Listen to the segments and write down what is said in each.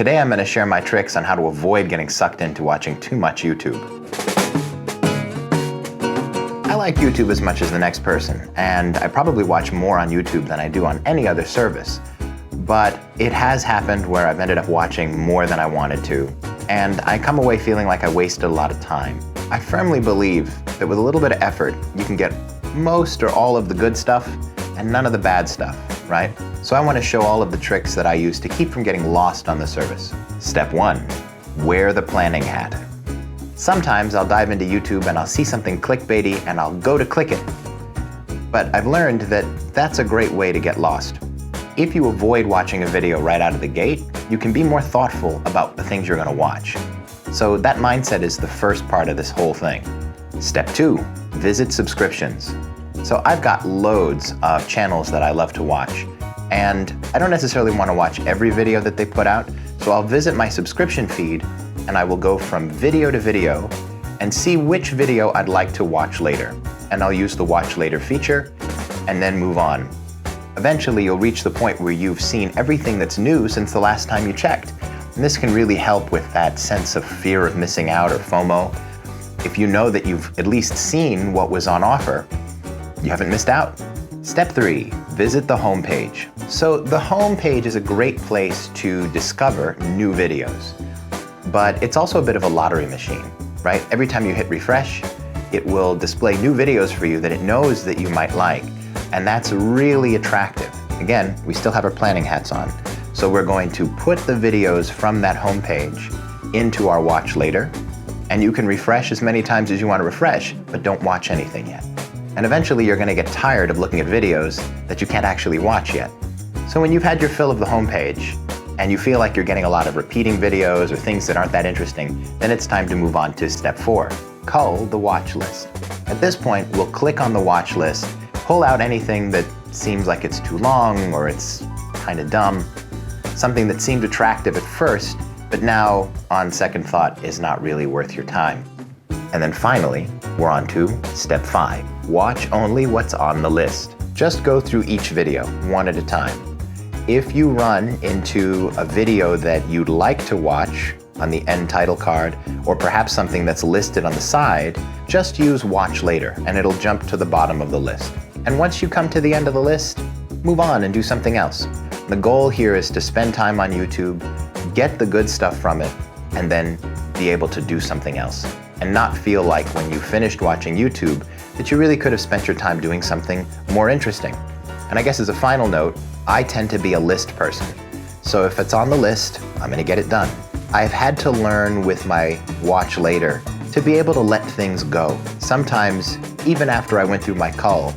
Today I'm going to share my tricks on how to avoid getting sucked into watching too much YouTube. I like YouTube as much as the next person, and I probably watch more on YouTube than I do on any other service. But it has happened where I've ended up watching more than I wanted to, and I come away feeling like I wasted a lot of time. I firmly believe that with a little bit of effort, you can get most or all of the good stuff and none of the bad stuff, right? So I want to show all of the tricks that I use to keep from getting lost on the service. Step 1, wear the planning hat. Sometimes I'll dive into YouTube and I'll see something clickbaity and I'll go to click it. But I've learned that that's a great way to get lost. If you avoid watching a video right out of the gate, you can be more thoughtful about the things you're going to watch. So that mindset is the first part of this whole thing. Step 2, visit subscriptions. So I've got loads of channels that I love to watch, and I don't necessarily want to watch every video that they put out, so I'll visit my subscription feed and I will go from video to video and see which video I'd like to watch later. And I'll use the watch later feature and then move on. Eventually you'll reach the point where you've seen everything that's new since the last time you checked. And this can really help with that sense of fear of missing out or FOMO. If you know that you've at least seen what was on offer, you haven't missed out. Step 3, visit the homepage. So the homepage is a great place to discover new videos, but it's also a bit of a lottery machine, right? Every time you hit refresh, it will display new videos for you that it knows that you might like, and that's really attractive. Again, we still have our planning hats on, so we're going to put the videos from that homepage into our watch later, and you can refresh as many times as you want to refresh, but don't watch anything yet. And eventually you're going to get tired of looking at videos that you can't actually watch yet. So when you've had your fill of the homepage and you feel like you're getting a lot of repeating videos or things that aren't that interesting, then it's time to move on to step 4, cull the watch list. At this point, we'll click on the watch list, pull out anything that seems like it's too long or it's kind of dumb, something that seemed attractive at first, but now on second thought is not really worth your time. And then finally, we're on to step 5. Watch only what's on the list. Just go through each video, one at a time. If you run into a video that you'd like to watch on the end title card, or perhaps something that's listed on the side, just use watch later and it'll jump to the bottom of the list. And once you come to the end of the list, move on and do something else. The goal here is to spend time on YouTube, get the good stuff from it, and then be able to do something else. And not feel like when you finished watching YouTube that you really could have spent your time doing something more interesting. And I guess as a final note, I tend to be a list person. So if it's on the list, I'm going to get it done. I've had to learn with my watch later to be able to let things go. Sometimes, even after I went through my cull,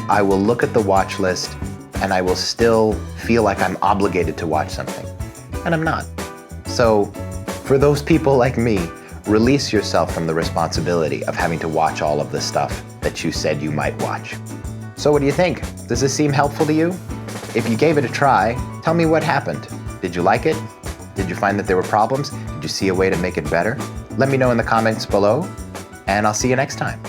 I will look at the watch list and I will still feel like I'm obligated to watch something. And I'm not. So for those people like me, release yourself from the responsibility of having to watch all of the stuff that you said you might watch. So what do you think? Does this seem helpful to you? If you gave it a try, tell me what happened. Did you like it? Did you find that there were problems? Did you see a way to make it better? Let me know in the comments below, and I'll see you next time.